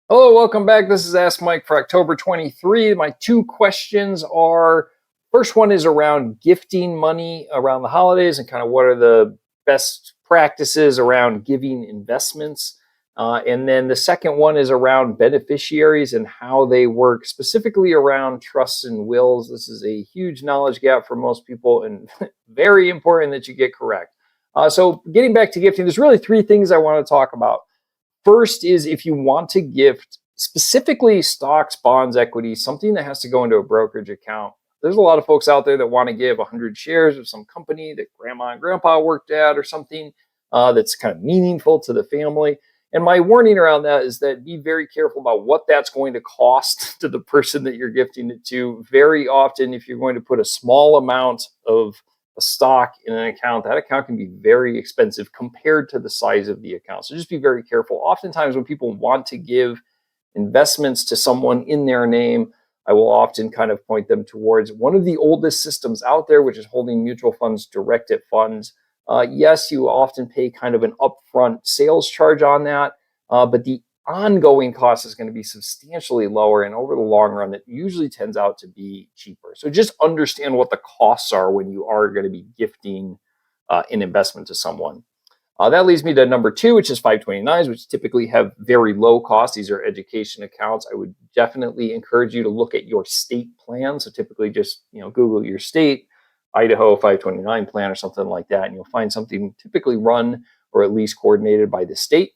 Hello, welcome back. This is Ask Mike for October 23. My two questions are, first one is around gifting money around the holidays and kind of what are the best practices around giving investments. And then the second one is around beneficiaries and how they work, specifically around trusts and wills. This is a huge knowledge gap for most people and very important that you get correct. So getting back to gifting, there's really three things I want to talk about. First is if you want to gift specifically stocks, bonds, equities, something that has to go into a brokerage account. There's a lot of folks out there that want to give 100 shares of some company that grandma and grandpa worked at or something that's kind of meaningful to the family. And my warning around that is that be very careful about what that's going to cost to the person that you're gifting it to. Very often, if you're going to put a small amount of a stock in an account, that account can be very expensive compared to the size of the account. So just be very careful. Oftentimes, when people want to give investments to someone in their name, I will often kind of point them towards one of the oldest systems out there, which is holding mutual funds direct at funds. Yes, you often pay kind of an upfront sales charge on that, but the ongoing cost is going to be substantially lower, and over the long run it usually tends out to be cheaper. So just understand what the costs are when you are going to be gifting an investment to someone. That leads me to number two, which is 529s, which typically have very low costs. These are education accounts. I would definitely encourage you to look at your state plan. So typically just Google your state, Idaho 529 plan or something like that, and you'll find something typically run or at least coordinated by the state.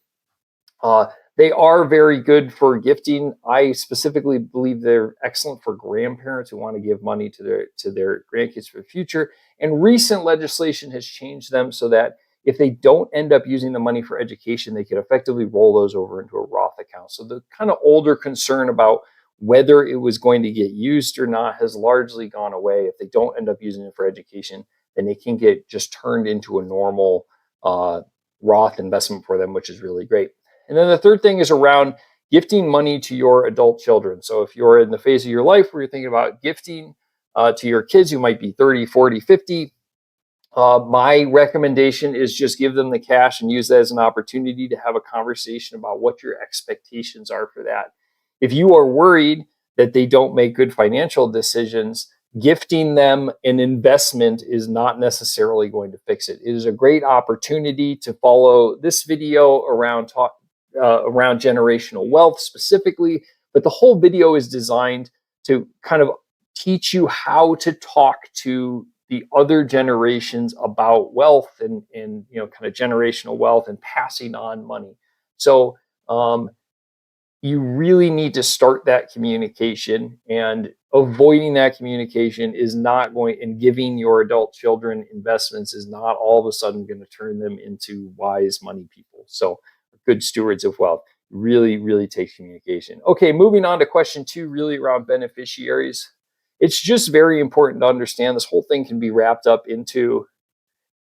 They are very good for gifting. I specifically believe they're excellent for grandparents who want to give money to their grandkids for the future. And recent legislation has changed them so that if they don't end up using the money for education, they can effectively roll those over into a Roth account. So the kind of older concern about whether it was going to get used or not has largely gone away. If they don't end up using it for education, then it can get just turned into a normal Roth investment for them, which is really great. And then the third thing is around gifting money to your adult children. So if you're in the phase of your life where you're thinking about gifting to your kids who might be 30, 40, 50, my recommendation is just give them the cash and use that as an opportunity to have a conversation about what your expectations are for that. If you are worried that they don't make good financial decisions, gifting them an investment is not necessarily going to fix it. It is a great opportunity to follow this video around around generational wealth specifically, but the whole video is designed to kind of teach you how to talk to the other generations about wealth and kind of generational wealth and passing on money. So you really need to start that communication, and avoiding that communication is not going, and giving your adult children investments is not all of a sudden going to turn them into wise money people. So good stewards of wealth really takes communication. Okay, moving on to question two, really around beneficiaries. It's just very important to understand this whole thing can be wrapped up into,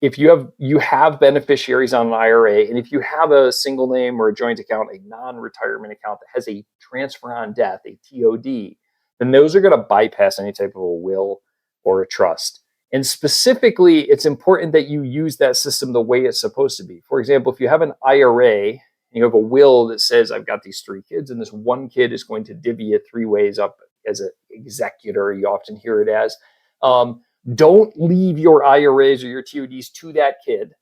if you have beneficiaries on an IRA, and if you have a single name or a joint account, a non-retirement account that has a transfer on death, a TOD, then those are going to bypass any type of a will or a trust. And specifically, it's important that you use that system the way it's supposed to be. For example, if you have an IRA and you have a will that says, I've got these three kids, and this one kid is going to divvy it three ways up as an executor, you often hear it as. Don't leave your IRAs or your TODs to that kid,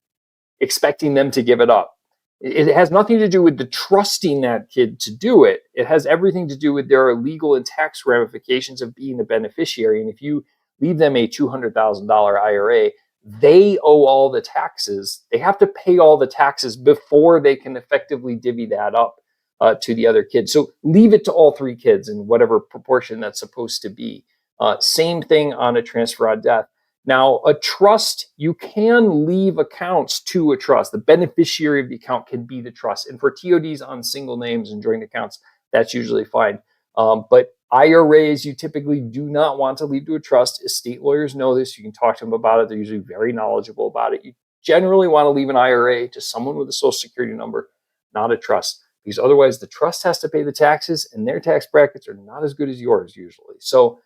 expecting them to give it up. It has nothing to do with the trusting that kid to do it. It has everything to do with their legal and tax ramifications of being a beneficiary. And if you leave them a $200,000 IRA, they owe all the taxes. They have to pay all the taxes before they can effectively divvy that up to the other kids. So leave it to all three kids in whatever proportion that's supposed to be. Same thing on a transfer on death. Now, a trust, you can leave accounts to a trust. The beneficiary of the account can be the trust. And for TODs on single names and joint accounts, that's usually fine. But IRAs, you typically do not want to leave to a trust. Estate lawyers know this. You can talk to them about it. They're usually very knowledgeable about it. You generally want to leave an IRA to someone with a social security number, not a trust, because otherwise the trust has to pay the taxes, and their tax brackets are not as good as yours usually. So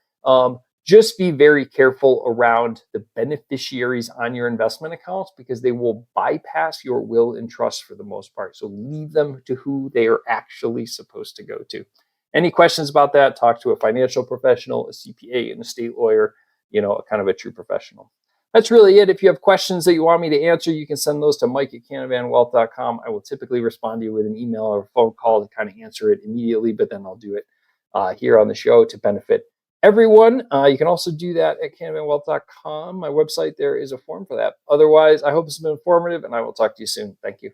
Just be very careful around the beneficiaries on your investment accounts because they will bypass your will and trust for the most part. So leave them to who they are actually supposed to go to. Any questions about that, talk to a financial professional, a CPA, an estate lawyer, kind of a true professional. That's really it. If you have questions that you want me to answer, you can send those to mike@canavanwealth.com. I will typically respond to you with an email or a phone call to kind of answer it immediately, but then I'll do it here on the show to benefit everyone. You can also do that at canavanwealth.com. My website, there is a form for that. Otherwise, I hope it's been informative, and I will talk to you soon. Thank you.